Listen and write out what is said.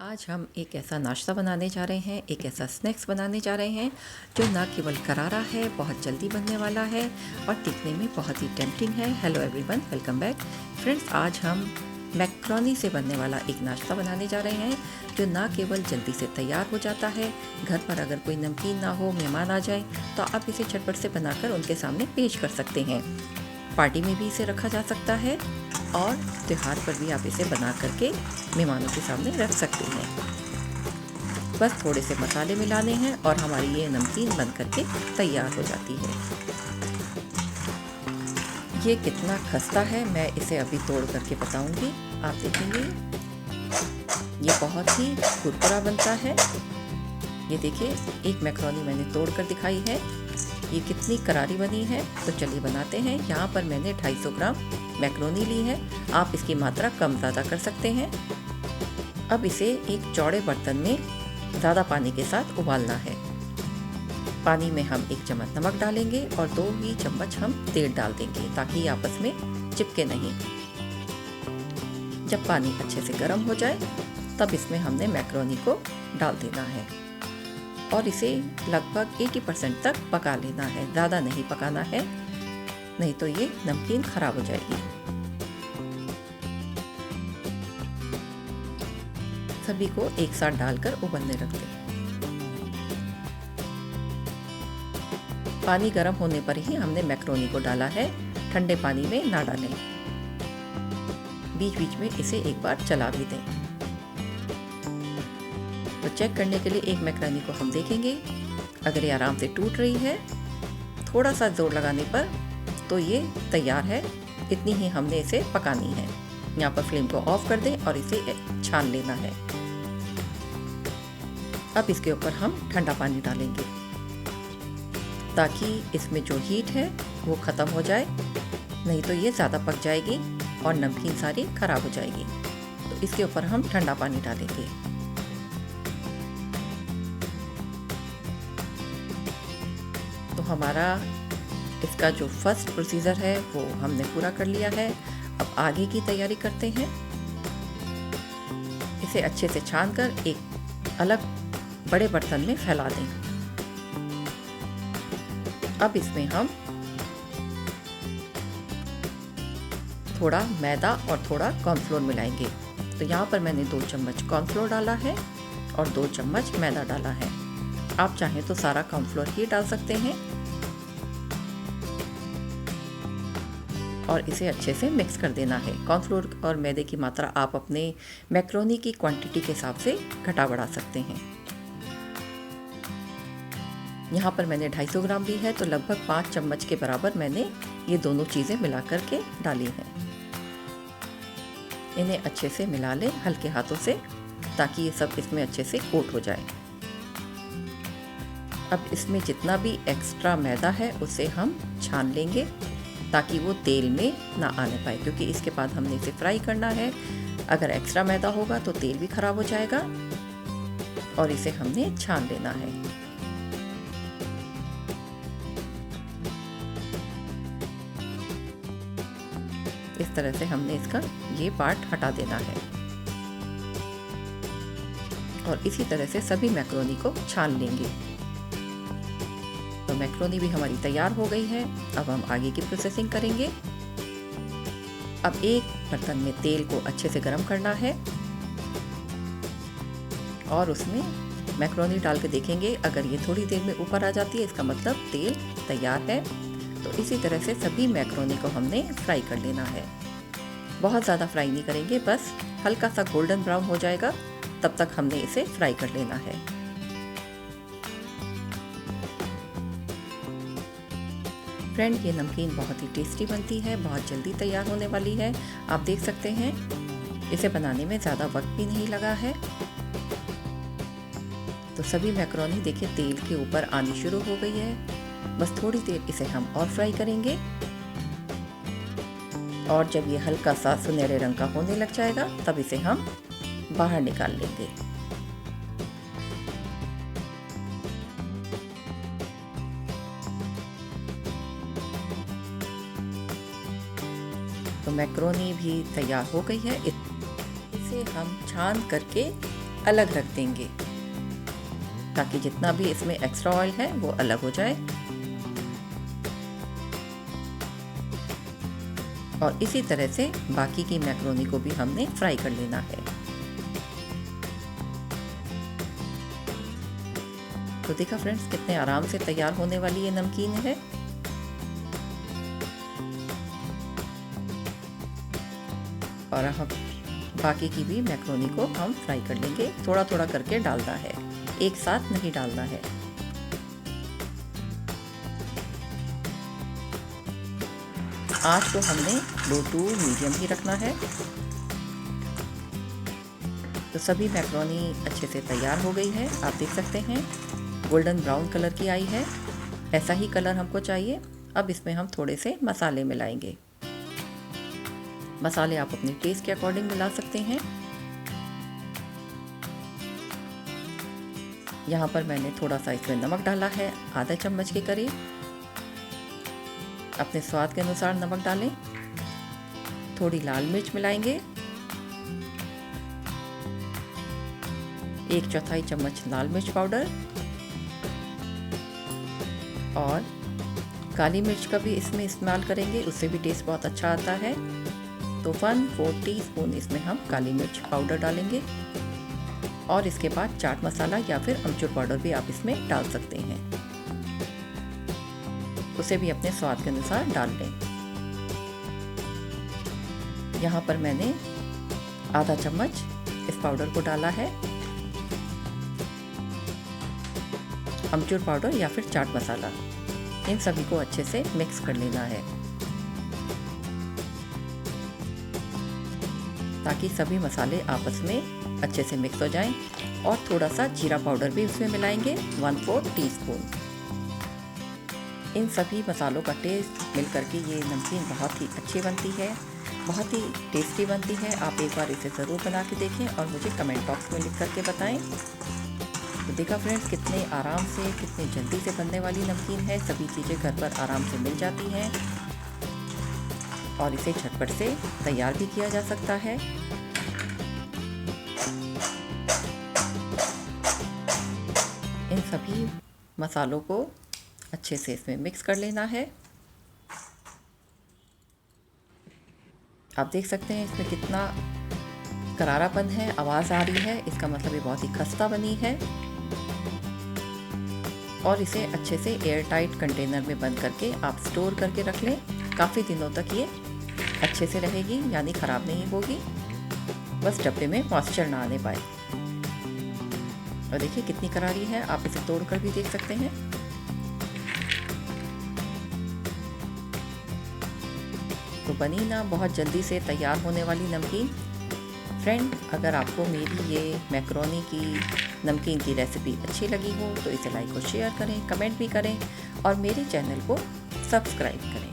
आज हम एक ऐसा नाश्ता बनाने जा रहे हैं, एक ऐसा स्नैक्स बनाने जा रहे हैं जो ना केवल करारा है, बहुत जल्दी बनने वाला है और दिखने में बहुत ही टेम्पटिंग है। Hello everyone, welcome back. Friends, आज हम मैक्रोनी से बनने वाला एक नाश्ता बनाने जा रहे हैं जो ना केवल जल्दी से तैयार हो जाता है, घर पर अगर कोई नमकीन ना हो, मेहमान आ जाए तो आप इसे झटपट से बनाकर उनके सामने पेश कर सकते हैं। पार्टी में भी इसे रखा जा सकता है और त्योहार पर भी आप इसे बना करके मेहमानों के सामने रख सकते हैं। बस थोड़े से मसाले मिलाने हैं और हमारी ये नमकीन बन करके तैयार हो जाती है। ये कितना खस्ता है मैं इसे अभी तोड़ करके बताऊंगी, आप देखेंगे। ये बहुत ही कुरकुरा बनता है। ये देखिए, एक मैक्रोनी मैंने तोड़ कर दिखाई है, ये कितनी करारी बनी है। तो चलिए बनाते हैं। यहाँ पर मैंने 250 ग्राम मैक्रोनी ली है, आप इसकी मात्रा कम ज़्यादा कर सकते हैं। अब इसे एक चौड़े बर्तन में ज़्यादा पानी के साथ उबालना है। पानी में हम 1 चम्मच नमक डालेंगे और 2 ही चम्मच हम तेल डाल देंगे ताकि ये आपस में चिपके नहीं। जब पानी अच्छे से गर्म हो जाए तब इसमें हमने मैक्रोनी को डाल देना है और इसे लगभग 80% तक पका लेना है। ज़्यादा नहीं पकाना है, नहीं तो ये नमकीन खराब हो जाएगी। सभी को एक साथ डालकर उबलने रख दें। पानी गर्म होने पर ही हमने मैक्रोनी को डाला है, ठंडे पानी में ना डालें। बीच बीच में इसे एक बार चला भी दें। तो चेक करने के लिए एक मैक्रोनी को हम देखेंगे, अगर ये आराम से टूट रही है, थोड़ा सा जोर लगाने पर, तो ये तैयार है। इतनी ही हमने इसे पकानी है। यहाँ पर फ्लेम को ऑफ कर दें और इसे छान लेना है। अब इसके ऊपर हम ठंडा पानी डालेंगे ताकि इसमें जो हीट है वो ख़त्म हो जाए, नहीं तो ये ज़्यादा पक जाएगी और नमकीन सारी खराब हो जाएगी। तो इसके ऊपर हम ठंडा पानी डालेंगे। तो हमारा इसका जो फर्स्ट प्रोसीजर है वो हमने पूरा कर लिया है। अब आगे की तैयारी करते हैं। इसे अच्छे से छानकर एक अलग बड़े बर्तन में फैला दें। अब इसमें हम थोड़ा मैदा और थोड़ा कॉर्नफ्लोर मिलाएंगे। तो यहाँ पर मैंने 2 चम्मच कॉर्नफ्लोर डाला है और 2 चम्मच मैदा डाला है। आप चाहें तो सारा कॉर्नफ्लोर ही डाल सकते हैं और इसे अच्छे से मिक्स कर देना है। कॉर्नफ्लोर और मैदे की मात्रा आप अपने मैक्रोनी की क्वांटिटी के हिसाब से घटा बढ़ा सकते हैं। यहाँ पर मैंने 250 ग्राम ली है, तो लगभग 5 चम्मच के बराबर मैंने ये दोनों चीज़ें मिला करके डाली हैं। इन्हें अच्छे से मिला लें हल्के हाथों से ताकि ये सब इसमें अच्छे से कोट हो जाए। अब इसमें जितना भी एक्स्ट्रा मैदा है उसे हम छान लेंगे ताकि वो तेल में ना आने पाए, क्योंकि इसके बाद हमने इसे फ्राई करना है। अगर एक्स्ट्रा मैदा होगा तो तेल भी खराब हो जाएगा और इसे हमने छान लेना है। इस तरह से हमने इसका ये पार्ट हटा देना है और इसी तरह से सभी मैक्रोनी को छान लेंगे। तो मैक्रोनी भी हमारी तैयार हो गई है। अब हम आगे की प्रोसेसिंग करेंगे। अब एक बर्तन में तेल को अच्छे से गर्म करना है और उसमें मैक्रोनी डाल के देखेंगे। अगर ये थोड़ी देर में ऊपर आ जाती है, इसका मतलब तेल तैयार है। तो इसी तरह से सभी मैक्रोनी को हमने फ्राई कर लेना है। बहुत ज़्यादा फ्राई नहीं करेंगे, बस हल्का सा गोल्डन ब्राउन हो जाएगा तब तक हमने इसे फ्राई कर लेना है। फ्रेंड, ये नमकीन बहुत ही टेस्टी बनती है, बहुत जल्दी तैयार होने वाली है। आप देख सकते हैं इसे बनाने में ज़्यादा वक्त भी नहीं लगा है। तो सभी मैक्रोनी देखिए तेल के ऊपर आनी शुरू हो गई है। बस थोड़ी देर इसे हम और फ्राई करेंगे और जब ये हल्का सा सुनहरे रंग का होने लग जाएगा तब इसे हम बाहर निकाल लेंगे। तो मैक्रोनी भी तैयार हो गई है। इसे हम छान करके अलग रख देंगे ताकि जितना भी इसमें एक्स्ट्रा ऑयल है वो अलग हो जाए। और इसी तरह से बाकी की मैक्रोनी को भी हमने फ्राई कर लेना है। तो देखा फ्रेंड्स कितने आराम से तैयार होने वाली ये नमकीन है। और अब बाकी की भी मैक्रोनी को हम फ्राई कर लेंगे। थोड़ा थोड़ा करके डालना है, एक साथ नहीं डालना है। आँच को हमने लो टू मीडियम ही रखना है। तो सभी मैक्रोनी अच्छे से तैयार हो गई है। आप देख सकते हैं गोल्डन ब्राउन कलर की आई है। ऐसा ही कलर हमको चाहिए। अब इसमें हम थोड़े से मसाले मिलाएंगे। मसाले आप अपने टेस्ट के अकॉर्डिंग मिला सकते हैं। यहाँ पर मैंने थोड़ा सा इसमें नमक डाला है, आधा चम्मच के करीब। अपने स्वाद के अनुसार नमक डालें। थोड़ी लाल मिर्च मिलाएंगे, 1/4 चम्मच लाल मिर्च पाउडर। और काली मिर्च का भी इसमें इस्तेमाल करेंगे, उससे भी टेस्ट बहुत अच्छा आता है। तो 1/4 टीस्पून इसमें हम काली मिर्च पाउडर डालेंगे। और इसके बाद चाट मसाला या फिर अमचूर पाउडर भी आप इसमें डाल सकते हैं, उसे भी अपने स्वाद के अनुसार डाल लें। यहाँ पर मैंने आधा चम्मच इस पाउडर को डाला है। अमचूर पाउडर या फिर चाट मसाला, इन सभी को अच्छे से मिक्स कर लेना है ताकि सभी मसाले आपस में अच्छे से मिक्स हो जाएं। और थोड़ा सा जीरा पाउडर भी उसमें मिलाएंगे, 1/4 टीस्पून। इन सभी मसालों का टेस्ट मिल करके ये नमकीन बहुत ही अच्छी बनती है, बहुत ही टेस्टी बनती है। आप एक बार इसे ज़रूर बना के देखें और मुझे कमेंट बॉक्स में लिख करके बताएं। तो देखा फ्रेंड्स कितने आराम से, कितनी जल्दी से बनने वाली नमकीन है। सभी चीज़ें घर पर आराम से मिल जाती हैं और इसे झटपट से तैयार भी किया जा सकता है। इन सभी मसालों को अच्छे से इसमें मिक्स कर लेना है। आप देख सकते हैं इसमें कितना करारापन है, आवाज़ आ रही है, इसका मतलब ये बहुत ही खस्ता बनी है। और इसे अच्छे से एयर टाइट कंटेनर में बंद करके आप स्टोर करके रख लें। काफ़ी दिनों तक ये अच्छे से रहेगी, यानी ख़राब नहीं होगी। बस डब्बे में मॉइस्चर ना आने पाए। और देखिए कितनी करारी है, आप इसे तोड़ कर भी देख सकते हैं। तो बनी ना बहुत जल्दी से तैयार होने वाली नमकीन। फ्रेंड, अगर आपको मेरी ये मैक्रोनी की नमकीन की रेसिपी अच्छी लगी हो तो इसे लाइक और शेयर करें, कमेंट भी करें और मेरे चैनल को सब्सक्राइब करें।